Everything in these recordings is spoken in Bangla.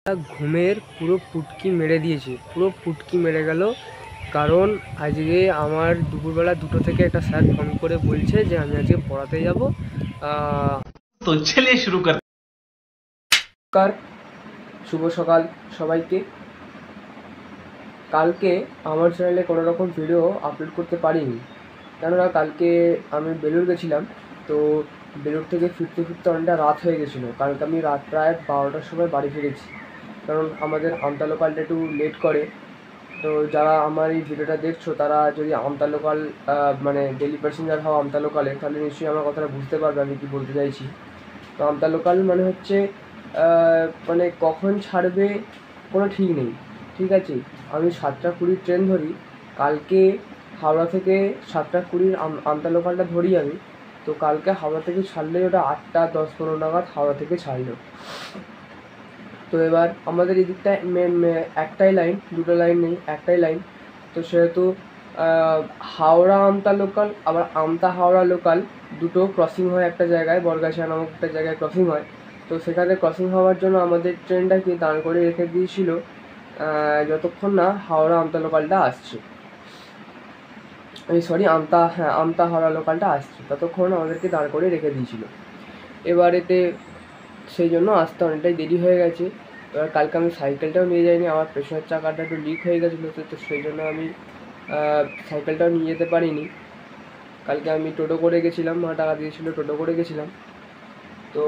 ঘুমের পুরো পুটকি মেরে দিয়েছে, পুরো পুটকি মেরে গেল। কারণ আজকে আমার দুপুরবেলা 2টো থেকে একটা স্যার ফোন করে বলছে যে আমি আজকে পড়াতে যাব। তো চলিয়ে শুরু কর। শুভ সকাল সবাইকে। কালকে আমার চ্যানেলে কোনো রকম ভিডিও আপলোড করতে পারিনি, কেননা কালকে আমি বেলুড় গেছিলাম। তো বেলুড় থেকে ফিরতে ফিরতে অনেকটা রাত হয়ে গেছিলো। কালকে আমি রাত প্রায় 12টার সময় বাড়ি ফিরেছি, কারণ আমাদের আমতা লোকালটা একটু লেট করে। তো যারা আমার এই ভিডিওটা দেখছো তারা যদি আমতা লোকাল মানে ডেলি প্যাসেঞ্জার হও আমতা লোকালে, তাহলে নিশ্চয়ই আমার কথাটা বুঝতে পারবে আমি কী বলতে চাইছি। তো আমতা লোকাল মানে হচ্ছে মানে কখন ছাড়বে কোনো ঠিক নেই, ঠিক আছে। আমি 7টা 20 ট্রেন ধরি, কালকে হাওড়া থেকে 7টা 20 আমতা লোকালটা ধরি আমি। তো কালকে হাওড়া থেকে ছাড়লে ওটা 8টা 10-15 নাগাদ হাওড়া থেকে ছাড়লো। তো এবার আমাদের এই দিকটায় একটাই লাইন, 2টো লাইন নেই, একটাই লাইন। তো সেহেতু হাওড়া আমতা লোকাল আবার আমতা হাওড়া লোকাল দুটো ক্রসিং হয় একটা জায়গায়, বরগাছিয়া নামক একটা জায়গায় ক্রসিং হয়। তো সেখানে ক্রসিং হওয়ার জন্য আমাদের ট্রেনটাকে দাঁড় করে রেখে দিয়েছিল যতক্ষণ না হাওড়া আমতা লোকালটা আসছে। আমতা হাওড়া লোকালটা আসছে ততক্ষণ আমাদেরকে দাঁড় করে রেখে দিয়েছিল। এবারেতে সেই জন্য আসতে অনেকটাই দেরি হয়ে গেছে। এবার কালকে আমি সাইকেলটাও নিয়ে যাইনি, আমার পেছনের চাকাটা একটু লিক হয়ে গেছিলো, তো সেই জন্য আমি সাইকেলটাও নিয়ে যেতে পারিনি। কালকে আমি টোটো করে গেছিলাম, মা টাকা দিয়েছিলো, টোটো করে গেছিলাম। তো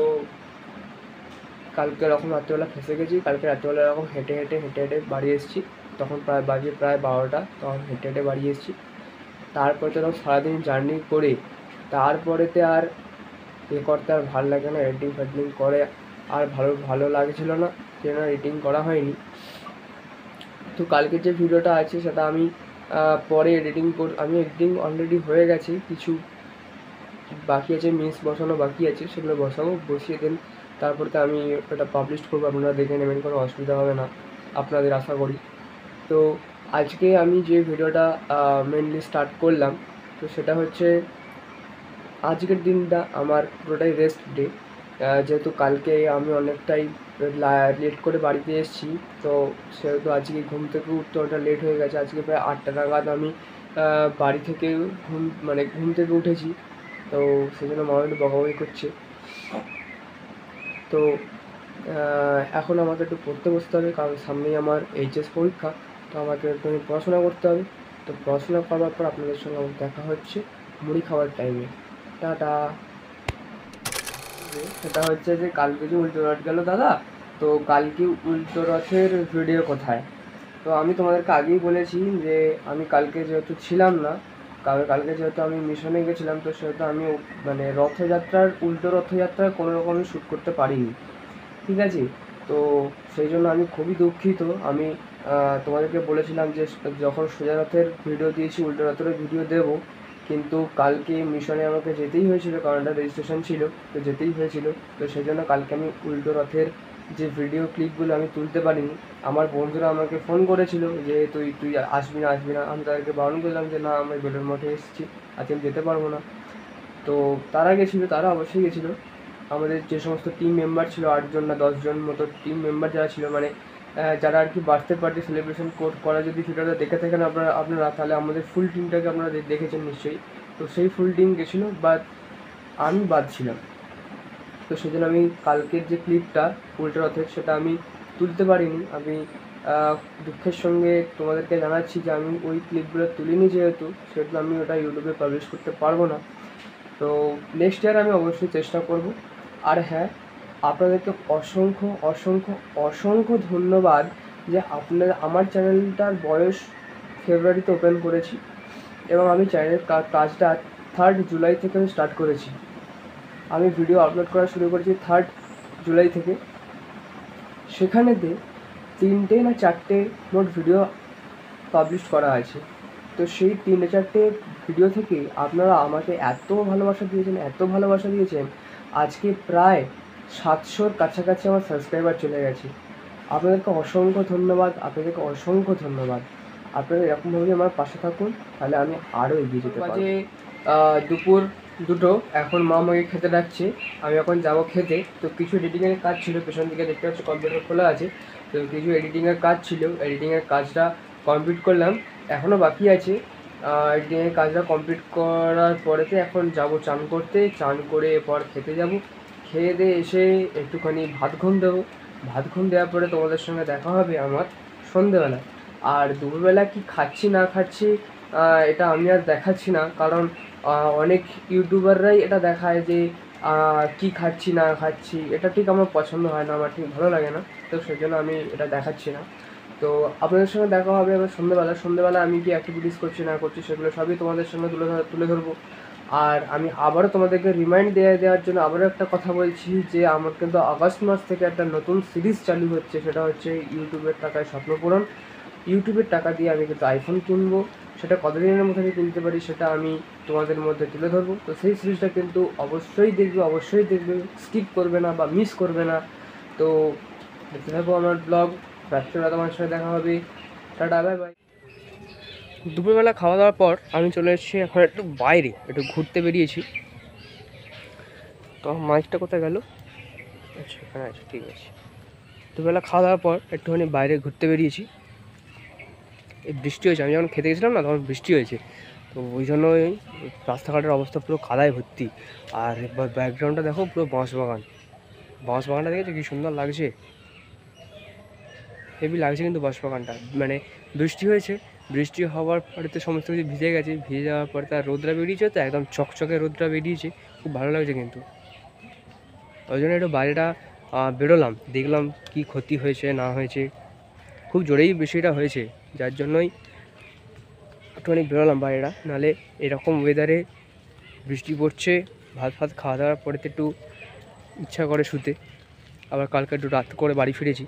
কালকে এরকম রাত্রিবেলা ফেঁসে গেছি। কালকে রাত্রিবেলা এরকম হেঁটে হেঁটে বাড়ি এসেছি, তখন প্রায় 12টা, তখন হেঁটে হেঁটে বাড়ি এসেছি। তারপরে তো এরকম সারাদিন জার্নি করে তারপরেতে আর করতে আর ভালো লাগে না, এডিটিং ফেডিটিং করে আর ভালো লাগছিল না, সেজন্য এডিটিং করা হয়নি। তো কালকে যে ভিডিওটা আছে সেটা আমি পরে আমি এডিটিং অলরেডি হয়ে গেছে, কিছু বাকি আছে, মিস বসানো বাকি আছে, সেগুলো বসিয়ে দেন। তারপরে তো আমি ওটা পাবলিশ করবো, আপনারা দেখে নেবেন, কোনো অসুবিধা হবে না আপনাদের, আশা করি। তো আজকে আমি যে ভিডিওটা মেনলি স্টার্ট করলাম, তো সেটা হচ্ছে আজকের দিনটা আমার পুরোটাই রেস্ট ডে। যেহেতু কালকে আমি অনেকটাই লেট করে বাড়িতে এসেছি, তো সেহেতু আজকে ঘুম থেকে উঠতে অনেকটা লেট হয়ে গেছে। আজকে প্রায় 8টা নাগাদ আমি বাড়ি থেকে ঘুম থেকে উঠেছি। তো সেই জন্য মা একটু বকাবকি করছে। তো এখন আমাকে একটু পড়তে বসতে হবে, কারণ সামনেই আমার এইচএস পরীক্ষা। তো আমাকে একটু পড়াশোনা করতে হবে। তো পড়াশোনা করার পর আপনাদের সঙ্গে আমার দেখা হচ্ছে মুড়ি খাওয়ার টাইমে। টাটা। সেটা হচ্ছে যে কালকে যে উল্টো রথ গেল দাদা, তো কালকে উল্টো রথের ভিডিও কোথায়? তো আমি তোমাদেরকে আগেই বলেছি যে আমি কালকে যেহেতু ছিলাম না, কালকে যেহেতু আমি মিশনে গেছিলাম, তো সেহেতু আমি মানে উল্টো রথযাত্রার কোনো রকমই শ্যুট করতে পারিনি, ঠিক আছে। তো সেই জন্য আমি খুবই দুঃখিত। আমি তোমাদেরকে বলেছিলাম যে যখন সোজা রথের ভিডিও দিয়েছি উল্টো রথেরও ভিডিও দেবো, কিন্তু কালকে মিশনে আমাকে যেতেই হয়েছিল, কারণ একটা রেজিস্ট্রেশন ছিল, তো যেতেই হয়েছিল। তো সেই জন্য কালকে আমি উল্টো রথের যে ভিডিও ক্লিপগুলো আমি তুলতে পারিনি। আমার বন্ধুরা আমাকে ফোন করেছিল যে তুই আসবি না। আমি তাদেরকে বারণ করলাম যে না, আমি বেলুড় মঠে এসেছি, আজকে আমি যেতে পারবো না। তো তারা অবশ্যই গেছিলো। আমাদের যে সমস্ত টিম মেম্বার ছিল, 8জন না 10জন মতো টিম মেম্বার যারা ছিল, মানে যারা আর কি বার্থডে পার্টি সেলিব্রেশন করা, যদি ভিডিওটা দেখে থাকেন আপনারা তাহলে আমাদের ফুল টিমটাকে আপনারা দেখেছেন নিশ্চয়ই। তো সেই ফুল টিম গেছিলো, বাট আমি বাদ ছিলাম। তো সেই জন্য আমি কালকের যে ক্লিপটা উল্টো রথের সেটা আমি তুলতে পারিনি। আমি দুঃখের সঙ্গে তোমাদেরকে জানাচ্ছি যে আমি ওই ক্লিপগুলো তুলিনি, যেহেতু সেহেতু আমি ওটা ইউটিউবে পাবলিশ করতে পারবো না। তো নেক্সট ইয়ার আমি অবশ্যই চেষ্টা করব। আর হ্যাঁ, আপনাদেরকে অসংখ্য অসংখ্য অসংখ্য ধন্যবাদ যে আমার চ্যানেলটার বয়স ফেব্রুয়ারিতে ওপেন করেছি, এবং আমি চ্যানেলের কাজটা 3 জুলাই থেকে আমি স্টার্ট করেছি। আমি ভিডিও আপলোড করা শুরু করেছি 3 জুলাই থেকে। সেখানেতে 3টে না 4টে মোট ভিডিও পাবলিশ করা আছে। তো সেই 3-4টে ভিডিও থেকে আপনারা আমাকে এত ভালোবাসা দিয়েছেন, আজকে প্রায় 700-র কাছাকাছি আমার সাবস্ক্রাইবার চলে গেছে। আপনাদেরকে অসংখ্য ধন্যবাদ। আপনারা এরকমভাবে আমার পাশে থাকুন, তাহলে আমি আরও এগিয়ে যেতে পারবো। দুপুর দুটো। এখন মা আমাকে খেতে ডাকছে, আমি এখন যাব খেতে। তো কিছু এডিটিংয়ের কাজ ছিল, পেছন দিকে দেখতে পাচ্ছি কম্পিউটার খোলা আছে, তো কিছু এডিটিংয়ের কাজ ছিল, এডিটিংয়ের কাজটা কমপ্লিট করলাম। এখনও বাকি আছে। এডিটিংয়ের কাজটা কমপ্লিট করার পরেতে এখন যাব চান করতে, চান করে এরপর খেতে যাব। খেয়ে দিয়ে এসে একটুখানি ভাত ঘুম দেবো। ভাত ঘুম দেওয়ার পরে তোমাদের সঙ্গে দেখা হবে আমার সন্ধেবেলা। আর দুপুরবেলা কি খাচ্ছি না খাচ্ছি এটা আমি আর দেখাচ্ছি না, কারণ অনেক ইউটিউবাররাই এটা দেখায় যে কি খাচ্ছি না খাচ্ছি, এটা ঠিক আমার পছন্দ হয় না, আমার ঠিক ভালো লাগে না। তো সেই জন্য আমি এটা দেখাচ্ছি না। তো আপনাদের সঙ্গে দেখা হবে এবার সন্ধ্যেবেলা আমি কি অ্যাক্টিভিটিস করছি না করছি সেগুলো সবই তোমাদের সঙ্গে তুলে ধরবো। আর আমি আবারও তোমাদেরকে রিমাইন্ড দেওয়ার জন্য আবারও একটা কথা বলছি যে আমার কিন্তু আগস্ট মাস থেকে একটা নতুন সিরিজ চালু হচ্ছে, সেটা হচ্ছে ইউটিউবের টাকায় স্বপ্নপূরণ। ইউটিউবের টাকা দিয়ে আমি কিন্তু আইফোন কিনবো, সেটা কতদিনের মধ্যে আমি কিনতে পারি সেটা আমি তোমাদের মধ্যে তুলে ধরবো। তো সেই সিরিজটা কিন্তু অবশ্যই দেখবে, স্কিপ করবে না বা মিস করবে না। তো দেখতে থাকবো আমার ব্লগ। রাত্রিবেলা তোমার সাথে দেখা হবে। Tata, bye by. দুপুরবেলা খাওয়া দাওয়ার পর আমি চলে এসেছি এখন একটু বাইরে, একটু ঘুরতে বেরিয়েছি। তো মাইকটা কোথায় গেল? আচ্ছা, এখানে আছে, ঠিক আছে। দুপুরবেলা খাওয়া দাওয়ার পর একটুখানি বাইরে ঘুরতে বেরিয়েছি। এই বৃষ্টি হয়েছে, আমি যখন খেতে গেছিলাম না তখন বৃষ্টি হয়েছে, তো ওই জন্যই রাস্তাঘাটের অবস্থা পুরো কাদায় ভর্তি। আর ব্যাকগ্রাউন্ডটা দেখো, পুরো বাঁশবাগানটা দেখেছো কি সুন্দর লাগছে, হেভি লাগছে কিন্তু বাঁশবাগানটা। মানে বৃষ্টি হয়েছে, বৃষ্টি হওয়ার পরে তো সমস্ত কিছু ভিজে গেছে, ভিজে যাওয়ার পরে তার রোদটা বেরিয়েছে, তো একদম চকচকে রোদটা বেরিয়েছে, খুব ভালো লাগছে কিন্তু। ওই জন্য একটু বাইরেটা বেরোলাম, দেখলাম কি ক্ষতি হয়েছে না হয়েছে। খুব জোরেই বৃষ্টিটা হয়েছে, যার জন্যই একটুখানি বেরোলাম বাইরেটা। নাহলে এরকম ওয়েদারে বৃষ্টি পড়ছে, ভাত খাওয়া দাওয়ার পরে তো একটু ইচ্ছা করে শুতে। আবার কালকে একটু রাত করে বাড়ি ফিরেছি।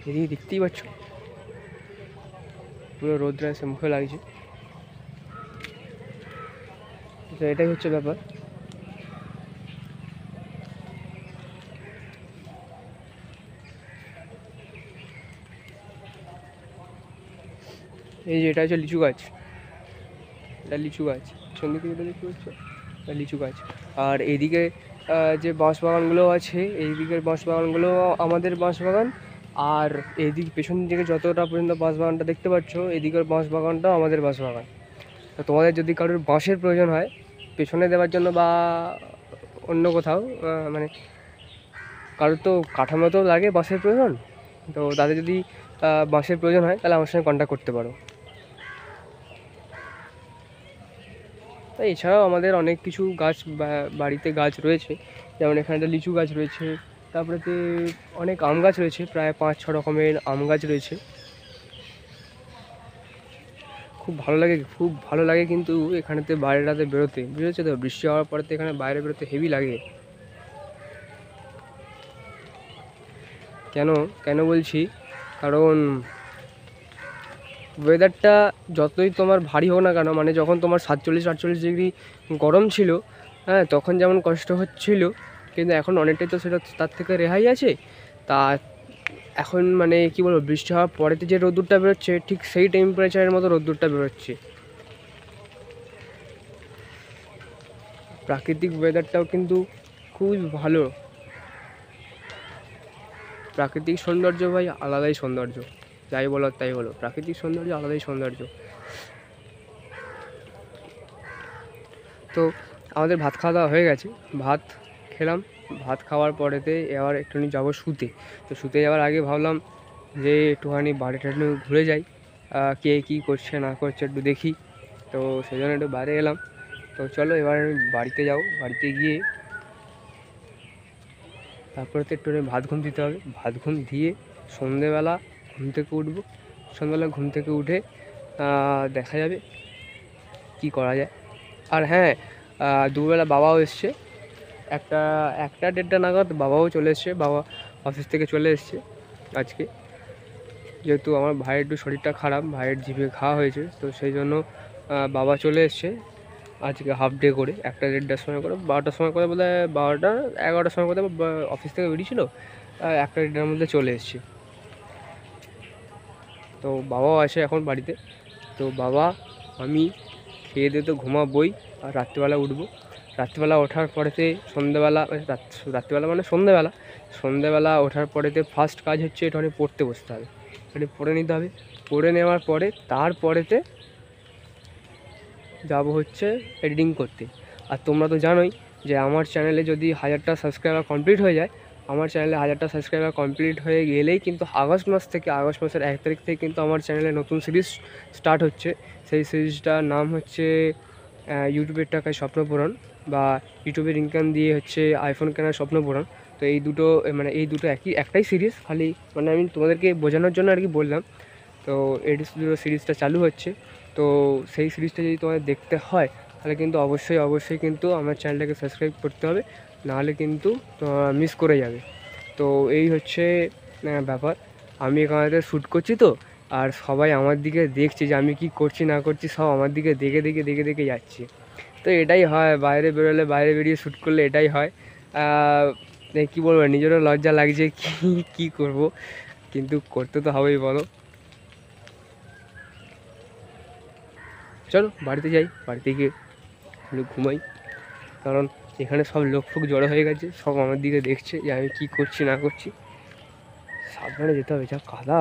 এদিকে দেখতেই পাচ্ছ পুরো রোদ্রা এসে মুখে লাগছে। তো এটাই হচ্ছে ব্যাপার। এই যে এটা হচ্ছে লিচু গাছ, এটা লিচু গাছ, সঙ্গে যেটা দেখতে পাচ্ছ এটা লিচু গাছ। আর এইদিকে যে বাঁশবাগানগুলো আছে, এই দিকের বাঁশবাগানগুলো আমাদের বাঁশবাগান। আর এইদিক পেছন দিকে যতটা পর্যন্ত বাঁশবাগানটা দেখতে পাচ্ছ, এদিকের বাঁশবাগানটাও আমাদের বাঁশবাগান। তো তোমাদের যদি কারোর বাঁশের প্রয়োজন হয় পেছনে দেওয়ার জন্য বা অন্য কোথাও, মানে কারোর তো কাঠামোতেও লাগে বাঁশের প্রয়োজন, তো তাদের যদি বাঁশের প্রয়োজন হয় তাহলে আমার সঙ্গে কন্ট্যাক্ট করতে পারো। এছাড়াও আমাদের অনেক কিছু গাছ বাড়িতে গাছ রয়েছে, যেমন এখানে একটা লিচু গাছ রয়েছে, তারপরেতে অনেক আম গাছ রয়েছে, প্রায় 5-6 রকমের আম গাছ রয়েছে। খুব ভালো লাগে কিন্তু এখানেতে বাইরেটাতে বেরোতে, বুঝেছো তো, বৃষ্টি হওয়ার পরে তো এখানে বাইরে বেরোতে হেভি লাগে। কেন বলছি, কারণ ওয়েদারটা যতই তোমার ভারী হোক না কেন, মানে যখন তোমার 47-48 ডিগ্রি গরম ছিল, হ্যাঁ, তখন যেমন কষ্ট হচ্ছিল, কিন্তু এখন অনেকটাই তো সেটা তার থেকে রেহাই আছে। তা এখন মানে কি বলবো, বৃষ্টি হওয়ার পরেতে যে রোদ্দুরটা বেরোচ্ছে ঠিক সেই টেম্পারেচারের মতো রোদ্দুরটা বেরোচ্ছে। প্রাকৃতিক ওয়েদারটাও কিন্তু খুবই ভালো। প্রাকৃতিক সৌন্দর্য ভাই আলাদাই সৌন্দর্য, যাই বলো তাই বলো, প্রাকৃতিক সৌন্দর্য আলাদাই সৌন্দর্য। তো আমাদের ভাত খাওয়া দাওয়া হয়ে গেছে, ভাত খেলাম। ভাত খাওয়ার পরেতে এবার একটুখানি যাবো শুতে। তো শুতে যাওয়ার আগে ভাবলাম যে একটুখানি বাড়িটা একটু ঘুরে যাই, কে কী করছে না করছে একটু দেখি। তো সেই জন্য একটু বাইরে এলাম। তো চলো এবার বাড়িতে যাও, বাড়িতে গিয়ে তারপরে তো একটু ভাত ঘুম দিতে হবে, ভাত ঘুম দিয়ে সন্ধেবেলা ঘুম থেকে উঠবো। সন্ধ্যেবেলা ঘুম থেকে উঠে দেখা যাবে কি করা যায়। আর হ্যাঁ, দুপুরবেলা বাবাও এসছে, 1-1:30 নাগাদ বাবাও চলে এসছে, বাবা অফিস থেকে চলে এসছে আজকে। যেহেতু আমার ভাইয়ের একটু শরীরটা খারাপ, ভাইয়ের জিভে ঘা হয়েছে, তো সেই জন্য বাবা চলে এসছে আজকে হাফ ডে করে, 1-1:30টার সময় করে, 12টার সময় করে, বোধ হয় 12টা-11টার সময় করে অফিস থেকে বেরিয়েছিল, 1-1:30টার মধ্যে চলে এসছে। তো বাবাও আছে এখন বাড়িতে। তো বাবা, আমি খেয়ে দিয়ে তো ঘুমাবই, আর রাত্রিবেলা উঠবো। রাত্রিবেলা ওঠার পরেতে সন্ধ্যেবেলা, রাত্রিবেলা মানে সন্ধ্যেবেলা ওঠার পরেতে ফার্স্ট কাজ হচ্ছে একটুখানি পড়তে বসতে হবে, একটু পড়ে নিতে হবে। পড়ে নেওয়ার পরে তারপরেতে যাবো হচ্ছে এডিটিং করতে। আর তোমরা তো জানোই যে আমার চ্যানেলে যদি 1000টা সাবস্ক্রাইবার কমপ্লিট হয়ে যায়, আমার চ্যানেলে 1000টা সাবস্ক্রাইবার কমপ্লিট হয়ে গেলেই কিন্তু আগস্ট মাসের 1 তারিখ থেকে কিন্তু আমার চ্যানেলে নতুন সিরিজ স্টার্ট হচ্ছে। সেই সিরিজটার নাম হচ্ছে ইউটিউবের টাকায় স্বপ্নপূরণ, বা ইউটিউবের ইনকাম দিয়ে হচ্ছে আইফোন কেনার স্বপ্নপূরণ। তো এই দুটো একটাই সিরিজ, খালি মানে আমি তোমাদেরকে বোঝানোর জন্য আর কি বললাম। তো এই দুটো সিরিজটা চালু হচ্ছে। তো সেই সিরিজটা যদি তোমাদের দেখতে হয় তাহলে কিন্তু অবশ্যই কিন্তু আমার চ্যানেলটাকে সাবস্ক্রাইব করতে হবে, নাহলে কিন্তু মিস করে যাবে। তো এই হচ্ছে ব্যাপার। আমি এখানে শ্যুট করছি তো, আর সবাই আমার দিকে দেখছে যে আমি কি করছি না করছি, সব আমার দিকে দেখে যাচ্ছে। তো এটাই হয়, বাইরে বেরিয়ে শ্যুট করলে এটাই হয়। কী বলবো, নিজেরও লজ্জা লাগছে, কী করব, কিন্তু করতে তো হবেই বলো। চলো বাড়িতে যাই, বাড়িতে গিয়ে একটু ঘুমাই, কারণ এখানে সব লোক ফোক জড়ো হয়ে গেছে, সব আমার দিকে দেখছে যে আমি কী করছি না করছি। সাবধানে যেতে হবে, যা কাদা।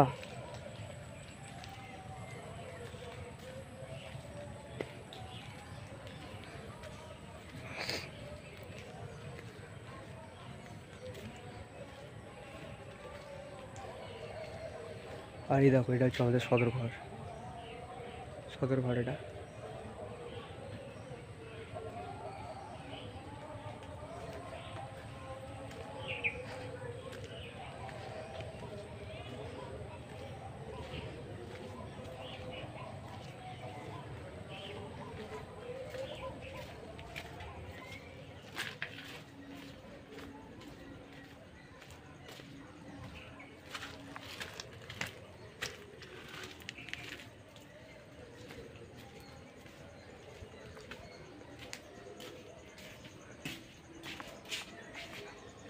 আর এই দেখো, এটা হচ্ছে আমাদের সদর ঘর এটা।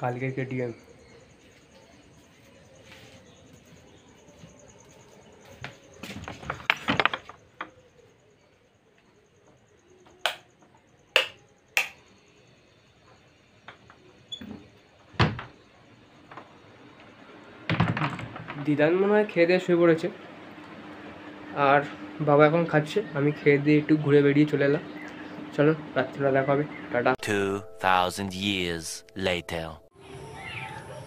কালকে কেটিএম। দিদান মনে হয় খেয়ে দিয়ে শুয়ে পড়েছে, আর বাবা এখন খাচ্ছে। আমি খেয়ে দিয়ে একটু ঘুরে বেরিয়ে চলে এলাম। চলো রাত্রিবেলা দেখা হবে, টাটা। 2000 years later.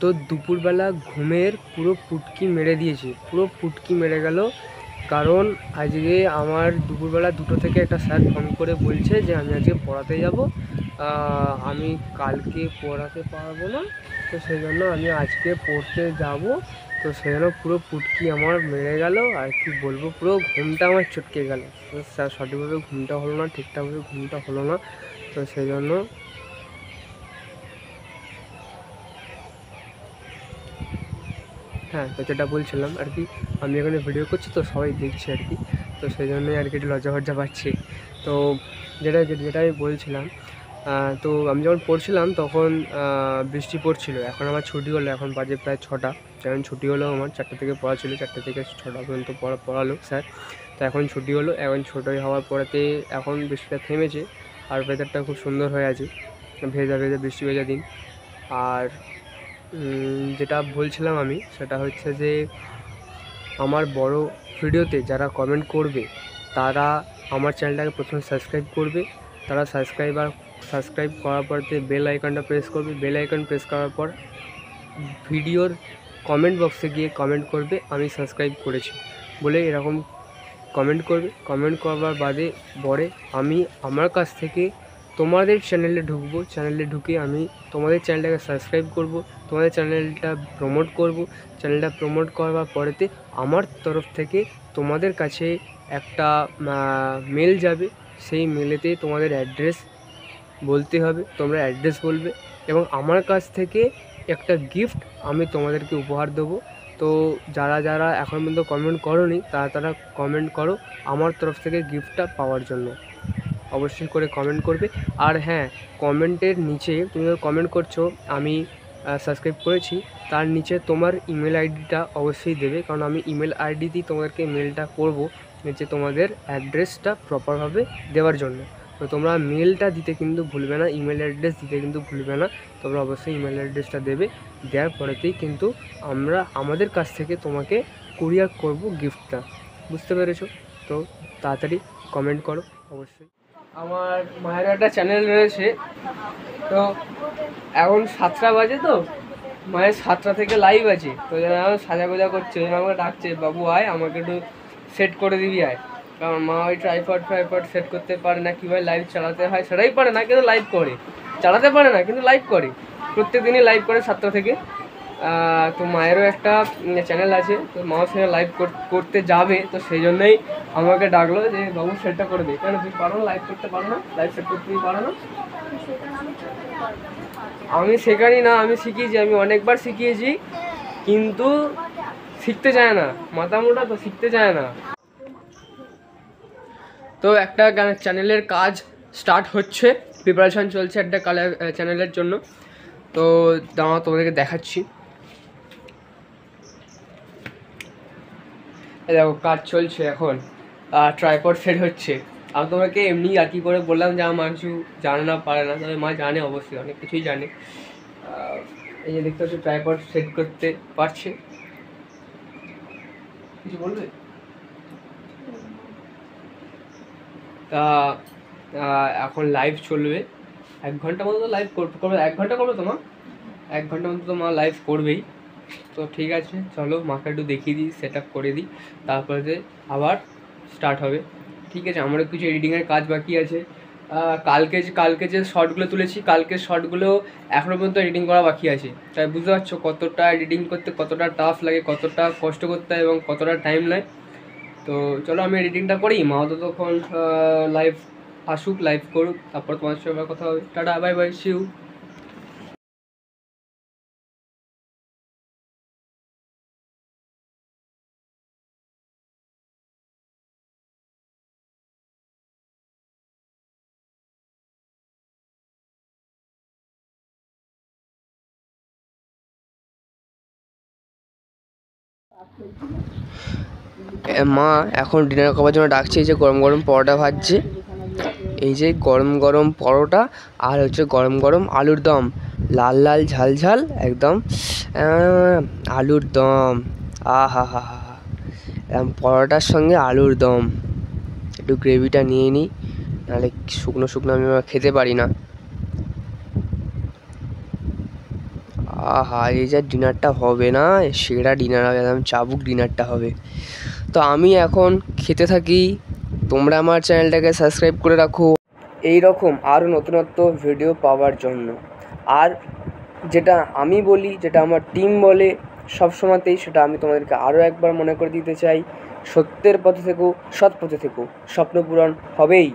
তো দুপুরবেলা ঘুমের পুরো পুটকি মেরে দিয়েছে, পুরো পুটকি মেরে গেল। কারণ আজকে আমার দুপুরবেলা 2টো থেকে একটা স্যার ফোন করে বলছে যে আমি আজকে পড়াতে যাব, আমি কালকে পড়াতে পারবো না, তো সেই জন্য আমি আজকে পড়তে যাব। তো সেই জন্য পুরো পুটকি আমার মেরে গেল। আর কি বলবো, পুরো ঘুমটা আমার চটকে গেল। স্যার সঠিকভাবে ঘুমটা হলো না, ঠিকঠাকভাবে ঘুমটা হলো না। তো সেই জন্য হ্যাঁ, তো যেটা বলছিলাম আর কি, আমি এখানে ভিডিও করছি তো সবাই দেখছে আর কি, তো সেই জন্যই আর কি একটু লজ্জা পাচ্ছি। তো যেটা আমি বলছিলাম, তো আমি যখন পড়ছিলাম তখন বৃষ্টি পড়ছিল। এখন আমার ছুটি হলো, এখন বাজে প্রায় 6টা। যখন ছুটি হলো, আমার 4টা থেকে পড়া ছিল, 4টা থেকে 6টা পর্যন্ত পড়ালো স্যার। তো এখন ছুটি হলো, এখন ছুটি হওয়ার পরেতে এখন বৃষ্টিটা থেমেছে, আর ওয়েদারটা খুব সুন্দর হয়ে আছে, ভেজা বৃষ্টি ভেজা দিন। আর যেটা বলছিলাম আমি, সেটা হচ্ছে যে আমার বড় ভিডিওতে যারা কমেন্ট করবে তারা আমার চ্যানেলটাকে প্রথমে সাবস্ক্রাইব করবে। তারা সাবস্ক্রাইব করার পরেতে বেল আইকনটা প্রেস করবে। বেল আইকন প্রেস করার পর ভিডিওর কমেন্ট বক্সে গিয়ে কমেন্ট করবে আমি সাবস্ক্রাইব করেছি বলে, এরকম কমেন্ট করবে। কমেন্ট করবার পরে আমি আমার কাছ থেকে তোমাদের চ্যানেলে ঢুকবো, চ্যানেলে ঢুকে আমি তোমাদের চ্যানেলটাকে সাবস্ক্রাইব করব, তোমাদের চ্যানেলটা প্রমোট করব। চ্যানেলটা প্রমোট করবার পরেতে আমার তরফ থেকে তোমাদের কাছে একটা মেল যাবে। সেই মেলেতে তোমাদের অ্যাড্রেস বলতে হবে, তোমরা অ্যাড্রেস বলবে, এবং আমার কাছ থেকে একটা গিফট আমি তোমাদেরকে উপহার দেবো। তো যারা এখন পর্যন্ত কমেন্ট করোনি তারা কমেন্ট করো আমার তরফ থেকে গিফটটা পাওয়ার জন্য। অবশ্যই করে কমেন্ট করবে। আর হ্যাঁ, কমেন্টের নিচে তুমি কমেন্ট করছো আমি সাবস্ক্রাইব করেছি, তার নিচে তোমার ইমেল আইডিটা অবশ্যই দেবে, কারণ আমি ইমেল আইডি দিয়ে তোমাদেরকে মেলটা করব। যে তোমাদের অ্যাড্রেসটা প্রপারভাবে দেওয়ার জন্য। তো তোমরা মেলটা দিতে কিন্তু ভুলবে না, ইমেল অ্যাড্রেস দিতে কিন্তু ভুলবে না। তোমরা অবশ্যই ইমেল অ্যাড্রেসটা দেবে, দেওয়ার পরেতেই কিন্তু আমরা আমাদের কাছ থেকে তোমাকে কুরিয়ার করব গিফটটা। বুঝতে পেরেছো? তো তাড়াতাড়ি কমেন্ট করো অবশ্যই। আমার মায়ের একটা চ্যানেল রয়েছে, তো এখন 7টা বাজে, তো মায়ের 7টা থেকে লাইভ আছে। তো যারা সাজা গোজা করছে ওরা আমাকে ডাকছে, বাবু আয় আমাকে একটু সেট করে দিবি আয়। কারণ মা ওই ট্রাইপড সেট করতে পারে না, কীভাবে লাইভ চালাতে হয় সেটাই পারে না, কিন্তু লাইভ করে। চালাতে পারে না কিন্তু লাইভ করে, প্রত্যেক দিনই লাইভ করে 7টা থেকে। তো মায়েরও একটা চ্যানেল আছে, তো মাও সেটা লাইভ করতে যাবে, তো সেই জন্যই আমাকে ডাকলো যে বাবু সেটটা করে দে। কেন তুই পারো না লাইভ করতে পারো না, লাইভ সেট করতে পারো না? আমি শেখানি না, আমি শিখিয়েছি, আমি অনেকবার শিখিয়েছি, কিন্তু শিখতে চায় না, মাথা মোটা তো শিখতে চায় না। তো একটা চ্যানেলের কাজ স্টার্ট হচ্ছে, প্রিপারেশন চলছে একটা চ্যানেলের জন্য। তো দাঁড়াও তোমাদেরকে দেখাচ্ছি। দেখো কাজ চলছে এখন, ট্রাইপড সেট হচ্ছে। আমি তোমাকে এমনি আর কি করে বললাম যে আমার কিছু জানে না পারে না, তবে মা জানে, অবশ্যই অনেক কিছুই জানে। এই যে দেখতে হচ্ছে ট্রাইপড সেট করতে পারছে। কিছু বলবে? তা এখন লাইভ চলবে, 1 ঘন্টা মতো লাইভ করবে, 1 ঘন্টা করবে তোমার, 1 ঘন্টা মতো তোমার লাইভ করবেই। তো ঠিক আছে, চলো মাকে একটু দেখিয়ে দিই, সেট আপ করে দিই, তারপরে আবার স্টার্ট হবে। ঠিক আছে, আমারও কিছু এডিটিংয়ের কাজ বাকি আছে। কালকে যে শর্টগুলো তুলেছি, কালকের শর্টগুলো এখনও পর্যন্ত এডিটিং করা বাকি আছে। তাই বুঝতে পারছো কতটা এডিটিং করতে কতটা টাফ লাগে, কতটা কষ্ট করতে হয় এবং কতটা টাইম নেয়। তো চলো আমি এডিটিংটা করি, মাও তো তখন লাইভ আসুক, লাইভ করুক, তারপর তোমার সঙ্গে কথা হবে। Tata, bye bye, see you. মা এখন ডিনার করার জন্য ডাকছে, এই যে গরম গরম পরোটা ভাজছে, এই যে গরম গরম পরোটা, আর হচ্ছে গরম গরম আলুর দম, লাল লাল ঝাল ঝাল একদম আলুর দম। হা হা হা, পরোটার সঙ্গে আলুর দম, একটু গ্রেভিটা নিয়ে নিই, নাহলে শুকনো শুকনো আমি খেতে পারি না। আহা, এই যে ডিনারটা হবে না, সেরা ডিনার হবে, একদম চাবুক ডিনারটা হবে। তো আমি এখন খেতে থাকি, তোমরা আমার চ্যানেলটাকে সাবস্ক্রাইব করে রাখো এই রকম আরও নতুনত্ব ভিডিও পাওয়ার জন্য। আর যেটা আমি বলি, যেটা আমার টিম বলে সবসময়তেই, সেটা আমি তোমাদেরকে আরও একবার মনে করে দিতে চাই, সত্যের পথে থেকো, সৎ পথে থেকো, স্বপ্ন পূরণ হবেই।